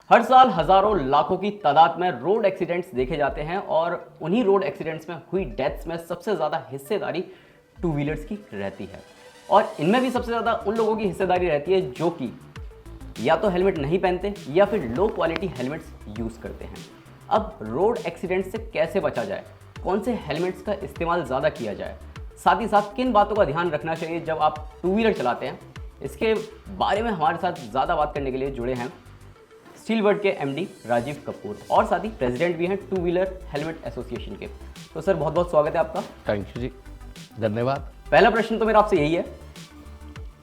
हर साल हजारों लाखों की तादाद में रोड एक्सीडेंट्स देखे जाते हैं और उन्हीं रोड एक्सीडेंट्स में हुई डेथ्स में सबसे ज़्यादा हिस्सेदारी टू व्हीलर्स की रहती है। और इनमें भी सबसे ज़्यादा उन लोगों की हिस्सेदारी रहती है जो कि या तो हेलमेट नहीं पहनते या फिर लो क्वालिटी हेलमेट्स यूज़ करते हैं। अब रोड एक्सीडेंट से कैसे बचा जाए, कौन से हेलमेट्स का इस्तेमाल ज़्यादा किया जाए, साथ ही साथ किन बातों का ध्यान रखना चाहिए जब आप टू व्हीलर चलाते हैं, इसके बारे में हमारे साथ ज़्यादा बात करने के लिए जुड़े हैं स्टील वर्ल्ड के एमडी राजीव कपूर और साथ ही प्रेसिडेंट भी हैं टू व्हीलर हेलमेट एसोसिएशन के। तो सर बहुत बहुत स्वागत है आपका। थैंक यू जी, धन्यवाद। पहला प्रश्न तो मेरा आपसे यही है,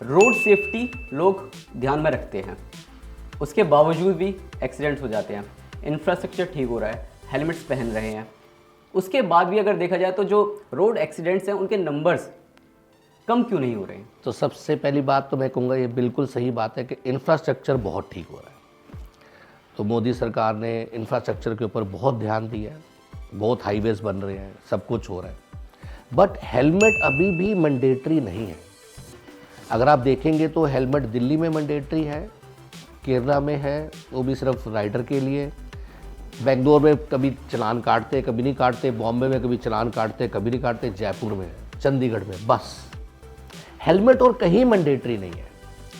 रोड सेफ्टी लोग ध्यान में रखते हैं, उसके बावजूद भी एक्सीडेंट्स हो जाते हैं। इंफ्रास्ट्रक्चर ठीक हो रहा है, हेलमेट्स पहन रहे हैं, उसके बाद भी अगर देखा जाए तो जो रोड एक्सीडेंट्स हैं उनके नंबर्स कम क्यों नहीं हो रहे हैं? तो सबसे पहली बात तो मैं कहूँगा ये बिल्कुल सही बात है कि इंफ्रास्ट्रक्चर बहुत ठीक हो रहा है। तो मोदी सरकार ने इंफ्रास्ट्रक्चर के ऊपर बहुत ध्यान दिया है, बहुत हाईवेज बन रहे हैं, सब कुछ हो रहा है, बट हेलमेट अभी भी मैंडेटरी नहीं है। अगर आप देखेंगे तो हेलमेट दिल्ली में मैंडेटरी है, केरला में है, वो भी सिर्फ राइडर के लिए। बेंगलोर में कभी चलान काटते कभी नहीं काटते, बॉम्बे में कभी चलान काटते कभी नहीं काटते, जयपुर में है, चंडीगढ़ में, बस हेलमेट और कहीं मैंडेटरी नहीं है।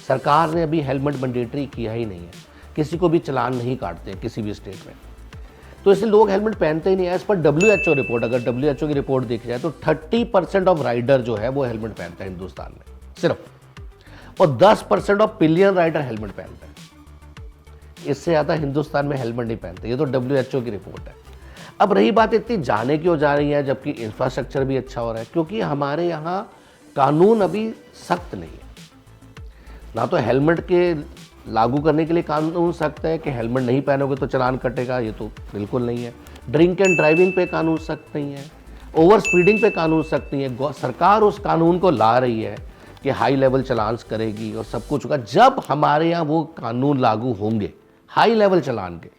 सरकार ने अभी हेलमेट मैंडेटरी किया ही नहीं है, किसी को भी चलान नहीं काटते किसी भी स्टेट में, तो इसलिए लोग हेलमेट पहनते ही नहीं है। एज पर WHO रिपोर्ट, अगर WHO की रिपोर्ट देखी जाए तो 30% ऑफ राइडर जो है वो हेलमेट पहनता है हिंदुस्तान में सिर्फ, और 10% ऑफ पिलियन राइडर हेलमेट पहनते हैं। इससे ज़्यादा हिंदुस्तान में हेलमेट नहीं पहनते, ये तो WHO की रिपोर्ट है। अब रही बात इतनी जाने की हो जा रही है जबकि इंफ्रास्ट्रक्चर भी अच्छा हो रहा है, क्योंकि हमारे यहाँ कानून अभी सख्त नहीं है। ना तो हेलमेट के लागू करने के लिए कानून सख्त है कि हेलमेट नहीं पहनोगे तो चालान कटेगा, ये तो बिल्कुल नहीं है। ड्रिंक एंड ड्राइविंग पे कानून सख्त नहीं है, ओवर स्पीडिंग पे कानून सख्त नहीं है। सरकार उस कानून को ला रही है कि हाई लेवल चालान करेगी और सब कुछ होगा। जब हमारे यहाँ वो कानून लागू होंगे हाई लेवल चालान के,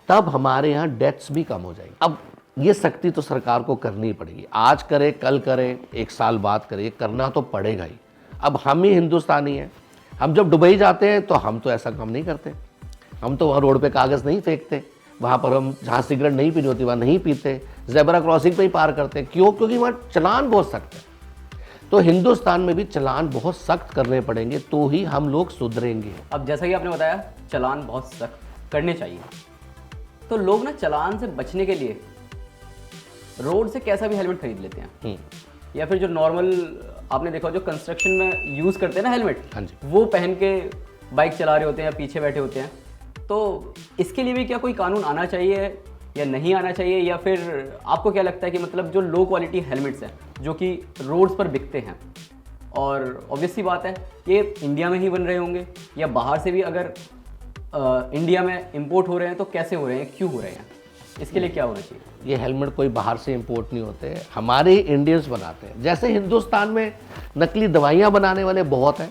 तब हमारे यहाँ डेथ्स भी कम हो जाएगी। अब ये सख्ती तो सरकार को करनी ही पड़ेगी, आज करे कल करे एक साल बाद करे, करना तो पड़ेगा ही। अब हम ही हिंदुस्तानी हैं, हम जब दुबई जाते हैं तो हम तो ऐसा काम नहीं करते, हम तो वहाँ रोड पे कागज़ नहीं फेंकते, वहाँ पर हम जहाँ सिगरेट नहीं पीनी होती वहाँ नहीं पीते, ज़ेब्रा क्रॉसिंग पे ही पार करते। क्यों? क्योंकि वहाँ चलान बहुत सख्त है। तो हिंदुस्तान में भी चलान बहुत सख्त करने पड़ेंगे तो ही हम लोग सुधरेंगे। अब जैसा कि आपने बताया चलान बहुत सख्त करने चाहिए, तो लोग ना चलान से बचने के लिए रोड से कैसा भी हेलमेट खरीद लेते हैं, या फिर जो नॉर्मल आपने देखा जो कंस्ट्रक्शन में यूज़ करते हैं ना हेलमेट, हाँ जी, वो पहन के बाइक चला रहे होते हैं या पीछे बैठे होते हैं। तो इसके लिए भी क्या कोई कानून आना चाहिए या नहीं आना चाहिए, या फिर आपको क्या लगता है कि मतलब जो लो क्वालिटी हेलमेट्स हैं जो कि रोड्स पर बिकते हैं, और ऑब्वियस सी बात है ये इंडिया में ही बन रहे होंगे या बाहर से भी अगर इंडिया में इंपोर्ट हो रहे हैं तो कैसे हो रहे हैं, क्यों हो रहे हैं, इसके लिए क्या होना चाहिए? ये हेलमेट कोई बाहर से इंपोर्ट नहीं होते, हमारे ही इंडियंस बनाते हैं। जैसे हिंदुस्तान में नकली दवाइयाँ बनाने वाले बहुत हैं,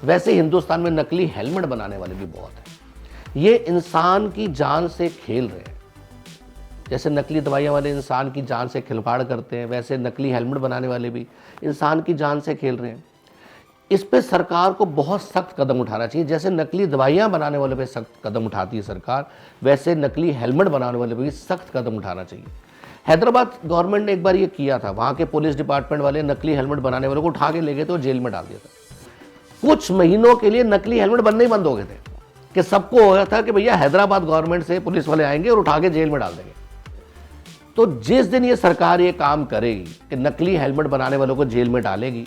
वैसे हिंदुस्तान में नकली हेलमेट बनाने वाले भी बहुत हैं। ये इंसान की जान से खेल रहे हैं। जैसे नकली दवाइयाँ वाले इंसान की जान से खिलवाड़ करते हैं, वैसे नकली हेलमेट बनाने वाले भी इंसान की जान से खेल रहे हैं। इस पे सरकार को बहुत सख्त कदम उठाना चाहिए। जैसे नकली दवाइयाँ बनाने वाले पे सख्त कदम उठाती है सरकार, वैसे नकली हेलमेट बनाने वाले पे भी सख्त कदम उठाना चाहिए। हैदराबाद गवर्नमेंट ने एक बार ये किया था, वहाँ के पुलिस डिपार्टमेंट वाले नकली हेलमेट बनाने वाले को उठा के ले गए थे और जेल में डाल दिया था। कुछ महीनों के लिए नकली हेलमेट बनने ही बंद हो गए थे कि सबको हो गया था कि भैया हैदराबाद गवर्नमेंट से पुलिस वाले आएंगे और उठा के जेल में डाल देंगे। तो जिस दिन ये सरकार ये काम करेगी कि नकली हेलमेट बनाने वालों को जेल में डालेगी,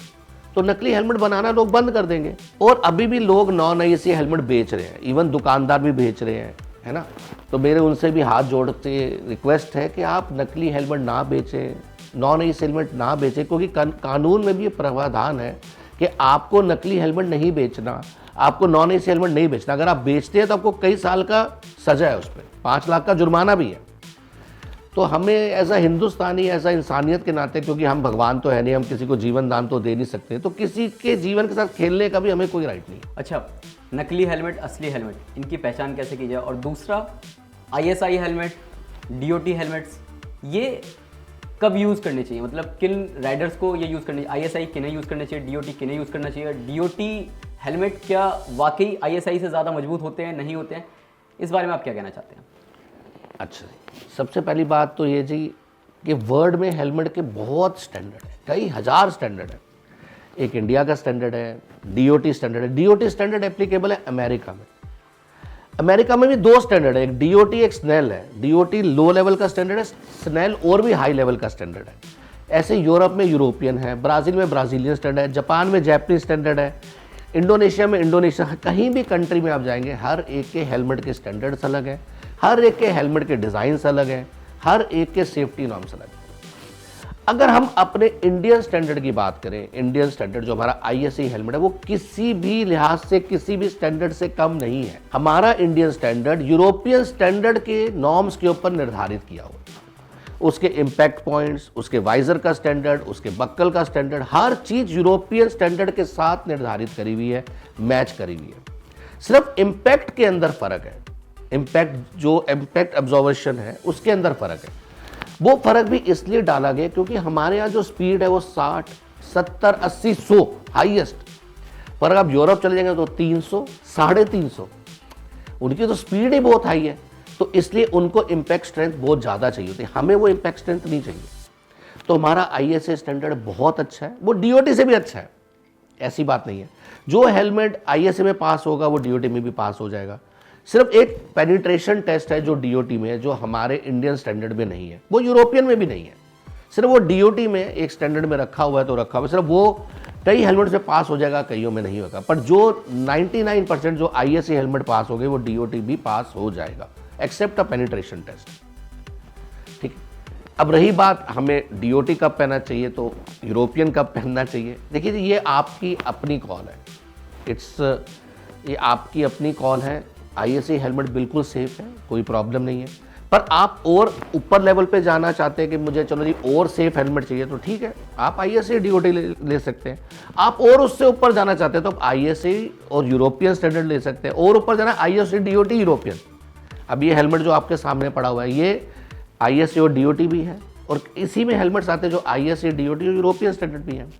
तो नकली हेलमेट बनाना लोग बंद कर देंगे। और अभी भी लोग नॉन एसी हेलमेट बेच रहे हैं, इवन दुकानदार भी बेच रहे हैं, है ना। तो मेरे उनसे भी हाथ जोड़ते रिक्वेस्ट है कि आप नकली हेलमेट ना बेचें, नॉन एसी हेलमेट ना बेचें, क्योंकि कानून में भी ये प्रावधान है कि आपको नकली हेलमेट नहीं बेचना, आपको नॉन एसी हेलमेट नहीं बेचना। अगर आप बेचते हैं तो आपको कई साल का सजा है, उस पर 5 लाख का जुर्माना भी है। तो हमें ऐसा हिंदुस्तानी, ऐसा इंसानियत के नाते, क्योंकि हम भगवान तो है नहीं, हम किसी को जीवन दान तो दे नहीं सकते, तो किसी के जीवन के साथ खेलने का भी हमें कोई राइट नहीं। अच्छा, नकली हेलमेट असली हेलमेट, इनकी पहचान कैसे की जाए? और दूसरा, ISI हेलमेट, DOT हेलमेट्स, ये कब यूज़ करने चाहिए? मतलब किन राइडर्स को ये यूज़ करने चाहिए? ISI किन्हें यूज़ करना चाहिए, DOT किन्हें यूज़ करना चाहिए? DOT हेलमेट क्या वाकई ISI से ज़्यादा मजबूत होते हैं, नहीं होते हैं? इस बारे में आप क्या कहना चाहते हैं? अच्छा, सबसे पहली बात तो ये जी कि वर्ल्ड में हेलमेट के बहुत स्टैंडर्ड है, कई हज़ार स्टैंडर्ड है। एक इंडिया का स्टैंडर्ड है, DOT स्टैंडर्ड है। DOT स्टैंडर्ड एप्लीकेबल है अमेरिका में। अमेरिका में भी 2 स्टैंडर्ड है, एक DOT एक स्नेल है। DOT लो लेवल का स्टैंडर्ड है, स्नेल और भी हाई लेवल का स्टैंडर्ड है। ऐसे यूरोप में यूरोपियन है, ब्राज़ील में ब्राज़ीलियन स्टैंडर्ड है, जापान में जापानीज स्टैंडर्ड है, इंडोनेशिया में इंडोनेशिया, कहीं भी कंट्री में आप जाएंगे हर एक के हेलमेट के स्टैंडर्ड्स अलग है, हर एक के हेलमेट के डिज़ाइंस अलग है, हर एक के सेफ्टी नॉर्म्स अलग है। अगर हम अपने इंडियन स्टैंडर्ड की बात करें, इंडियन स्टैंडर्ड जो हमारा ISA हेलमेट है वो किसी भी लिहाज से किसी भी स्टैंडर्ड से कम नहीं है। हमारा इंडियन स्टैंडर्ड यूरोपियन स्टैंडर्ड के नॉर्म्स के ऊपर निर्धारित किया हुआ है। उसके इम्पैक्ट पॉइंट्स, उसके वाइजर का स्टैंडर्ड, उसके बक्कल का स्टैंडर्ड, हर चीज़ यूरोपियन स्टैंडर्ड के साथ निर्धारित करी हुई है, मैच करी हुई है। सिर्फ इम्पैक्ट के अंदर फ़र्क है, इम्पैक्ट ऑब्जर्वेशन है उसके अंदर फ़र्क है। वो फ़र्क भी इसलिए डाला गया क्योंकि हमारे यहाँ जो स्पीड है वो 60, 70, 80, 100 हाईएस्ट, पर आप यूरोप चले जाएंगे तो 300, 350, उनकी तो स्पीड ही बहुत हाई है। तो इसलिए उनको इम्पैक्ट स्ट्रेंथ बहुत ज़्यादा चाहिए होती है, हमें वो इम्पैक्ट स्ट्रेंथ नहीं चाहिए। तो हमारा ISA स्टैंडर्ड बहुत अच्छा है, वो DOT से भी अच्छा है, ऐसी बात नहीं है। जो हेलमेट ISA में पास होगा वो DOT में भी पास हो जाएगा। सिर्फ एक पेनिट्रेशन टेस्ट है जो DOT में है, जो हमारे इंडियन स्टैंडर्ड में नहीं है, वो यूरोपियन में भी नहीं है। सिर्फ वो DOT में एक स्टैंडर्ड में रखा हुआ है तो रखा हुआ है, सिर्फ वो कई हेलमेट से पास हो जाएगा, कईयों में नहीं होगा। पर जो 99% जो ISA हेलमेट पास हो गए वो DOT भी पास हो जाएगा, एक्सेप्ट अ पेनिट्रेशन टेस्ट। ठीक है, अब रही बात हमें DOT कब पहनना चाहिए तो यूरोपियन कब पहनना चाहिए, देखिए ये आपकी अपनी कॉल है, ये आपकी अपनी कॉल है। ISA हेलमेट बिल्कुल सेफ है, कोई प्रॉब्लम नहीं है। पर आप और ऊपर लेवल पे जाना चाहते हैं कि मुझे चलो जी और सेफ हेलमेट चाहिए, तो ठीक है, आप ISA DOT ले सकते हैं। आप और उससे ऊपर जाना चाहते हैं तो आप ISA और यूरोपियन स्टैंडर्ड ले सकते हैं। और ऊपर जाना ISA DOT यूरोपियन। अब ये हेलमेट जो आपके सामने पड़ा हुआ है ये ISA और DOT भी है, और इसी में हेलमेट्स आते हैं जो ISA DOT और यूरोपियन स्टैंडर्ड भी हैं।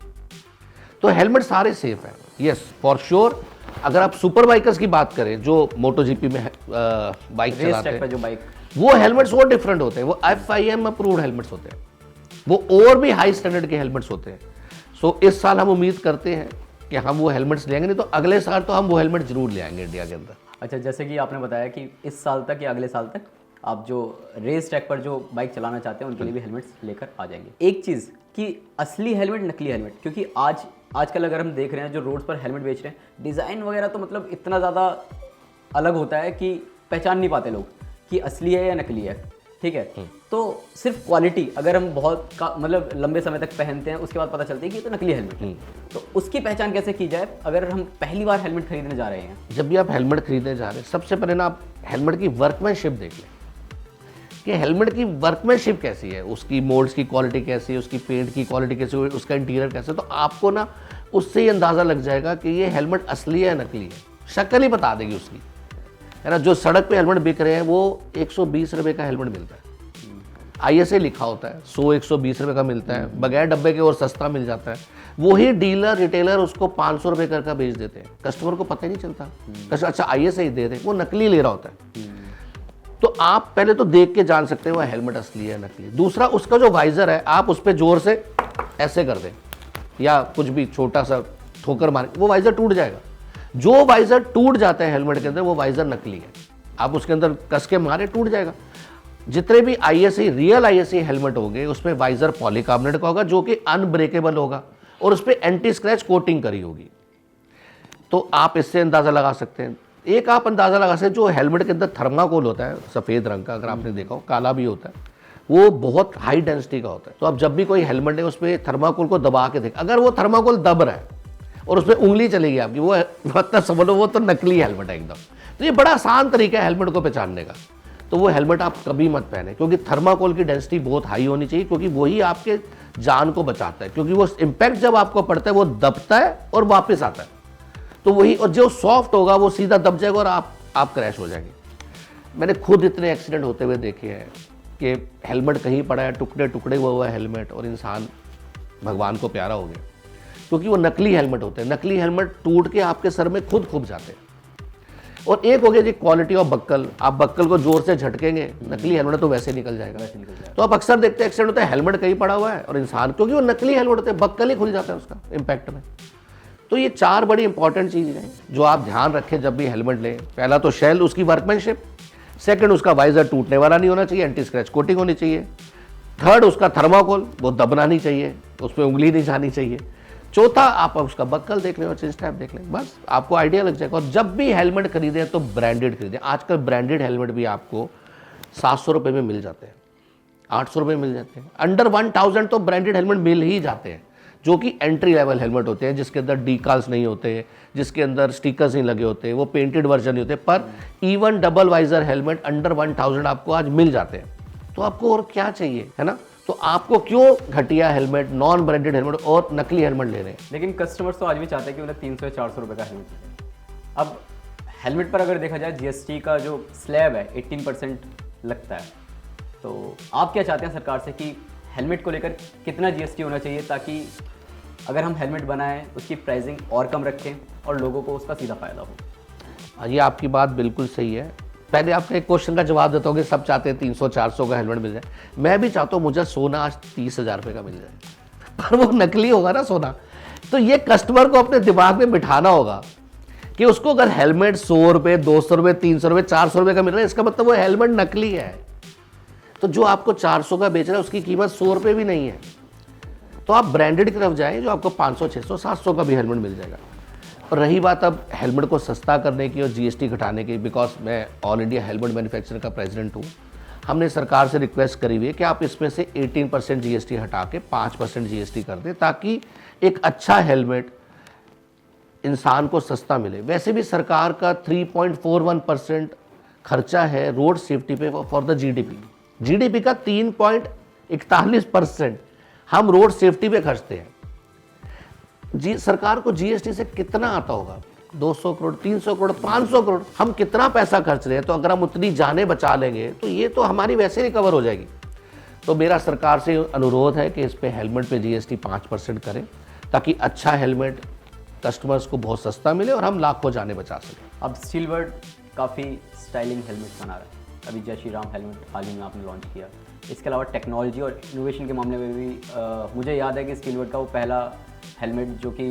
तो हेलमेट सारे सेफ हैं, यस फॉर श्योर। अगर आप सुपर बाइकर्स की बात करें जो MotoGP में बाइक चलाते हैं, जो बाइक, वो हेलमेट्स और डिफरेंट होते हैं, वो FIM अप्रूव्ड हेलमेट्स होते हैं, वो और भी हाई स्टैंडर्ड के हेलमेट्स होते हैं। सो इस साल हम उम्मीद करते हैं कि हम वो हेलमेट्स लेंगे, नहीं तो अगले साल तो हम वो हेलमेट जरूर ले आएंगे इंडिया के अंदर। अच्छा, जैसे कि आपने बताया कि इस साल तक या अगले साल तक आप जो रेस ट्रैक पर जो बाइक चलाना चाहते हैं उनके लिए भी हेलमेट्स लेकर आ जाएंगे। एक चीज़ कि असली हेलमेट, नकली हेलमेट, क्योंकि आजकल अगर हम देख रहे हैं जो रोड्स पर हेलमेट बेच रहे हैं, डिज़ाइन वगैरह तो मतलब इतना ज़्यादा अलग होता है कि पहचान नहीं पाते लोग कि असली है या नकली है। ठीक है, तो सिर्फ क्वालिटी अगर हम मतलब लंबे समय तक पहनते हैं उसके बाद पता चलती है कि ये तो नकली हेलमेट है, तो उसकी पहचान कैसे की जाए अगर हम पहली बार हेलमेट खरीदने जा रहे हैं? जब भी आप हेलमेट खरीदने जा रहे हैं सबसे पहले ना आप हेलमेट की वर्कमैनशिप देख लें कि हेलमेट की वर्कमैनशिप कैसी है, उसकी मोल्ड्स की क्वालिटी कैसी है, उसकी पेंट की क्वालिटी कैसी है, उसका इंटीरियर कैसा है। तो आपको ना उससे ही अंदाज़ा लग जाएगा कि ये हेलमेट असली है या नकली है। शक्ल ही बता देगी उसकी, है ना। जो सड़क पे हेलमेट बिक रहे हैं वो 120 रुपये का हेलमेट मिलता है, ISA लिखा होता है, 100-120 रुपये का मिलता है, बगैर डब्बे के और सस्ता मिल जाता है। वही डीलर रिटेलर उसको 500 रुपये का बेच देते हैं, कस्टमर को पता ही नहीं चलता। अच्छा ISA ही दे रहे, वो नकली ले रहा होता है। तो आप पहले तो देख के जान सकते हैं वो हेलमेट असली है नकली। दूसरा, उसका जो वाइजर है आप उस पर जोर से ऐसे कर दें या कुछ भी छोटा सा ठोकर मारें, वो वाइजर टूट जाएगा। जो वाइजर टूट जाता है हेलमेट के अंदर वो वाइजर नकली है, आप उसके अंदर कस के मारे टूट जाएगा। जितने भी ISA रियल ISA हेलमेट होंगे उसमें वाइजर पॉलीकार्बोनेट का होगा जो कि अनब्रेकेबल होगा और उस पर एंटी स्क्रैच कोटिंग करी होगी। तो आप इससे अंदाज़ा लगा सकते हैं। एक आप अंदाज़ा लगा सकते हैं जो हेलमेट के अंदर थर्माकोल होता है सफ़ेद रंग का, अगर आपने देखा हो, काला भी होता है, वो बहुत हाई डेंसिटी का होता है। तो आप जब भी कोई हेलमेट है उस पर थर्माकोल को दबा के देखें, अगर वो थर्माकोल दब रहा है और उस पर उंगली चलेगी आपकी, वो मतलब समझ लो वो तो नकली हेलमेट है एकदम। तो ये बड़ा आसान तरीका है हेलमेट को पहचानने का। तो वो हेलमेट आप कभी मत पहने, क्योंकि थर्माकोल की डेंसिटी बहुत हाई होनी चाहिए, क्योंकि वही आपके जान को बचाता है। क्योंकि वो इम्पैक्ट जब आपको पड़ता है वो दबता है और वापस आता है, तो वही, और जो सॉफ्ट होगा वो सीधा दब जाएगा और आप क्रैश हो जाएंगे। मैंने खुद इतने एक्सीडेंट होते हुए देखे हैं कि हेलमेट कहीं पड़ा है, टुकड़े टुकड़े हुआ है हेलमेट, और इंसान भगवान को प्यारा हो गया, क्योंकि वो नकली हेलमेट होते हैं। नकली हेलमेट टूट के आपके सर में खुद जाते हैं। और एक हो गया जी क्वालिटी ऑफ बक्कल। आप बक्कल को जोर से झटकेंगे, नकली हेलमेट तो वैसे निकल जाएगा। तो आप अक्सर देखते हैं एक्सीडेंट होता है, हेलमेट कहीं पड़ा हुआ है और इंसान, क्योंकि वो नकली हेलमेट होते हैं, बक्कल ही खुल जाता है उसका इम्पैक्ट में। तो ये 4 बड़ी इंपॉर्टेंट चीज़ें हैं जो आप ध्यान रखें जब भी हेलमेट लें। पहला तो शेल, उसकी वर्कमैनशिप। सेकंड, उसका वाइजर टूटने वाला नहीं होना चाहिए, एंटी स्क्रैच कोटिंग होनी चाहिए। थर्ड, उसका थर्माकोल, वो दबना नहीं चाहिए, उसमें उंगली नहीं जानी चाहिए। चौथा, आप उसका बक्कल देख लें और चेन स्ट्रैप देख लें, बस आपको आइडिया लग जाएगा। और जब भी हेलमेट खरीदें तो ब्रांडेड खरीदें। आजकल ब्रांडेड हेलमेट भी आपको 700 रुपये में मिल जाते हैं, 800 रुपये में मिल जाते हैं। अंडर 1000 तो ब्रांडेड हेलमेट मिल ही जाते हैं, जो कि एंट्री लेवल हेलमेट होते हैं, जिसके अंदर डीकाल्स नहीं होते, जिसके अंदर स्टिकर्स नहीं लगे होते, वो पेंटेड वर्जन नहीं होते। पर even double visor helmet under 1000 आपको आज मिल जाते हैं। तो आपको और क्या चाहिए, है ना? तो आपको क्यों घटिया हेलमेट, नॉन ब्रांडेड हेलमेट और नकली हेलमेट ले रहे हैं? लेकिन कस्टमर्स तो आज भी चाहते हैं कि उन्हें 300 या 400 रुपये का हेलमेट मिले। अब हेलमेट पर अगर देखा जाए जीएसटी का जो स्लैब है 18% लगता है, तो आप क्या चाहते हैं सरकार से कि हेलमेट को लेकर कितना जीएसटी होना चाहिए, ताकि अगर हम हेलमेट बनाएं उसकी प्राइसिंग और कम रखें और लोगों को उसका सीधा फ़ायदा हो? ये आपकी बात बिल्कुल सही है। पहले आपने एक क्वेश्चन का जवाब देता हूँ कि सब चाहते हैं 300-400 का हेलमेट मिल जाए। मैं भी चाहता हूँ मुझे सोना आज 30,000 रुपये का मिल जाए, पर वो नकली होगा ना सोना। तो ये कस्टमर को अपने दिमाग में बिठाना होगा कि उसको अगर हेलमेट 100 रुपये, 200 रुपये, 300 रुपये, 400 रुपये का मिल रहा है, इसका मतलब वो हेलमेट नकली है। तो जो आपको 400 का बेच रहा है उसकी कीमत 100 रुपये भी नहीं है। तो आप ब्रांडेड की तरफ जाएं, जो आपको 500, 600, 700 का भी हेलमेट मिल जाएगा। और रही बात अब हेलमेट को सस्ता करने की और जीएसटी घटाने की, बिकॉज मैं ऑल इंडिया हेलमेट मैन्युफैक्चरर का प्रेसिडेंट हूँ, हमने सरकार से रिक्वेस्ट करी हुई है कि आप इसमें से 18% जीएसटी हटा के 5% जीएसटी कर दें, ताकि एक अच्छा हेलमेट इंसान को सस्ता मिले। वैसे भी सरकार का 3.41% खर्चा है रोड सेफ्टी पे फॉर द जीडीपी का 3.41% हम रोड सेफ्टी पे खर्चते हैं। सरकार को जीएसटी से कितना आता होगा? 200 करोड़, 300 करोड़, 500 करोड़। हम कितना पैसा खर्च रहे हैं, तो अगर हम उतनी जानें बचा लेंगे तो ये तो हमारी वैसे रिकवर हो जाएगी। तो मेरा सरकार से अनुरोध है कि इस पे हेलमेट पे जीएसटी 5% करें, ताकि अच्छा हेलमेट कस्टमर्स को बहुत सस्ता मिले और हम लाखों जानें बचा सकें। अब स्टीलबर्ड काफ़ी स्टाइलिंग हेलमेट बना रहा है। अभी जय श्री राम हेलमेट हाल ही में आपने लॉन्च किया। इसके अलावा टेक्नोलॉजी और इनोवेशन के मामले में भी मुझे याद है कि स्टीलबर्ड का वो पहला हेलमेट जो कि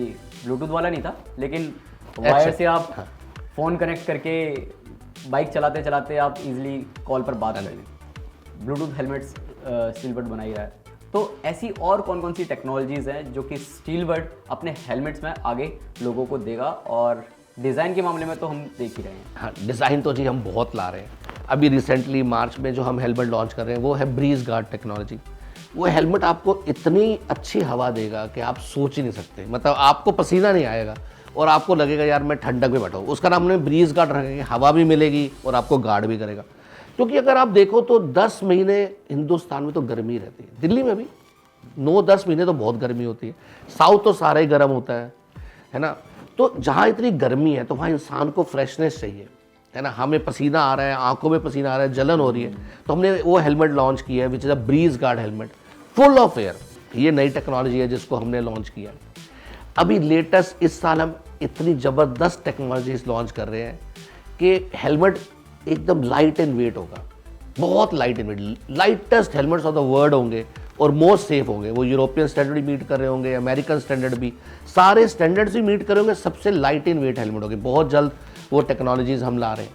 ब्लूटूथ वाला नहीं था, लेकिन वायर से आप फ़ोन कनेक्ट करके बाइक चलाते चलाते आप इजीली कॉल पर बात कर लें। ब्लूटूथ हेलमेट्स स्टीलबर्ड बना ही रहा है। तो ऐसी और कौन कौन सी टेक्नोलॉजीज़ हैं जो कि स्टीलबर्ड अपने हेलमेट्स में आगे लोगों को देगा? और डिज़ाइन के मामले में तो हम देख ही रहे हैं। हाँ, डिज़ाइन तो जी हम बहुत ला रहे हैं। अभी रिसेंटली मार्च में जो हम हेलमेट लॉन्च कर रहे हैं वो है ब्रीज गार्ड टेक्नोलॉजी। वो हेलमेट आपको इतनी अच्छी हवा देगा कि आप सोच ही नहीं सकते। मतलब आपको पसीना नहीं आएगा और आपको लगेगा यार मैं ठंडक में बैठा हूँ। उसका नाम हमने ब्रीज गार्ड रखेंगे, हवा भी मिलेगी और आपको गार्ड भी करेगा। क्योंकि अगर आप देखो तो 10 महीने हिंदुस्तान में तो गर्मी रहती है, दिल्ली में भी 9-10 महीने तो बहुत गर्मी होती है। साउथ तो सारा ही गर्म होता है ना? तो जहाँ इतनी गर्मी है तो वहाँ इंसान को फ्रेशनेस चाहिए, है ना? हमें पसीना आ रहा है, आंखों में पसीना आ रहा है, जलन हो रही है, तो हमने वो हेलमेट लॉन्च किया है which is a breeze guard helmet, full of air. ये नई टेक्नोलॉजी है जिसको हमने लॉन्च किया। अभी लेटेस्ट इस साल हम इतनी ज़बरदस्त टेक्नोलॉजीज लॉन्च कर रहे हैं कि हेलमेट एकदम लाइट एंड वेट होगा, बहुत light and weight, lightest helmets of the world होंगे और मोस्ट सेफ होंगे। वो यूरोपियन स्टैंडर्ड भी मीट कर रहे होंगे, अमेरिकन स्टैंडर्ड भी, सारे स्टैंडर्ड्स भी मीट कर रहे होंगे। सबसे लाइट एंड वेट हेलमेट होगी। बहुत जल्द वो टेक्नोलॉजीज़ हम ला रहे हैं।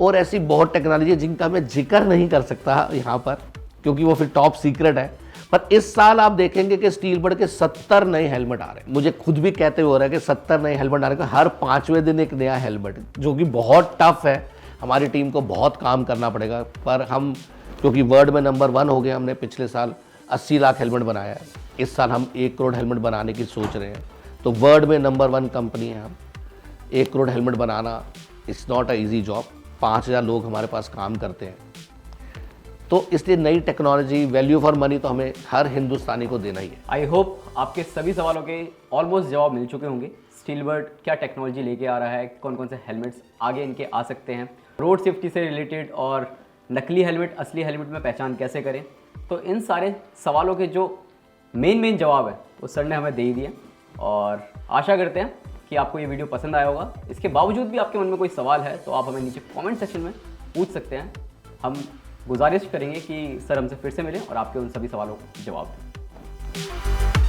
और ऐसी बहुत टेक्नोलॉजी है जिनका मैं जिक्र नहीं कर सकता यहाँ पर, क्योंकि वो फिर टॉप सीक्रेट है। पर इस साल आप देखेंगे कि स्टीलबर्ड के 70 नए हेलमेट आ रहे हैं। मुझे खुद भी कहते हुए हो रहा है कि 70 नए हेलमेट आ रहे हैं, हर 5वें दिन एक नया हेलमेट, जो कि बहुत टफ है। हमारी टीम को बहुत काम करना पड़ेगा, पर हम क्योंकि वर्ल्ड में नंबर 1 हो गए, हमने पिछले साल 80 लाख हेलमेट बनाया है। इस साल हम 1 करोड़ हेलमेट बनाने की सोच रहे हैं। तो वर्ल्ड में नंबर 1 कंपनी है हम। 1 crore helmet banana it's not a easy job. 5000 लोग हमारे पास काम करते हैं। तो इसलिए नई टेक्नोलॉजी, वैल्यू फॉर मनी तो हमें हर हिंदुस्तानी को देना ही है। आई होप आपके सभी सवालों के ऑलमोस्ट जवाब मिल चुके होंगे। स्टीलबर्ड क्या टेक्नोलॉजी लेके आ रहा है, कौन कौन से हेलमेट्स आगे इनके आ सकते हैं, रोड सेफ्टी से रिलेटेड और नकली हेलमेट असली हेलमेट में पहचान कैसे करें। तो इन सारे सवालों के जो मेन जवाब है वो सर ने हमें दे ही दिए और आशा करते हैं कि आपको ये वीडियो पसंद आया होगा। इसके बावजूद भी आपके मन में कोई सवाल है तो आप हमें नीचे कमेंट सेक्शन में पूछ सकते हैं। हम गुजारिश करेंगे कि सर हमसे फिर से मिलें और आपके उन सभी सवालों का जवाब दें।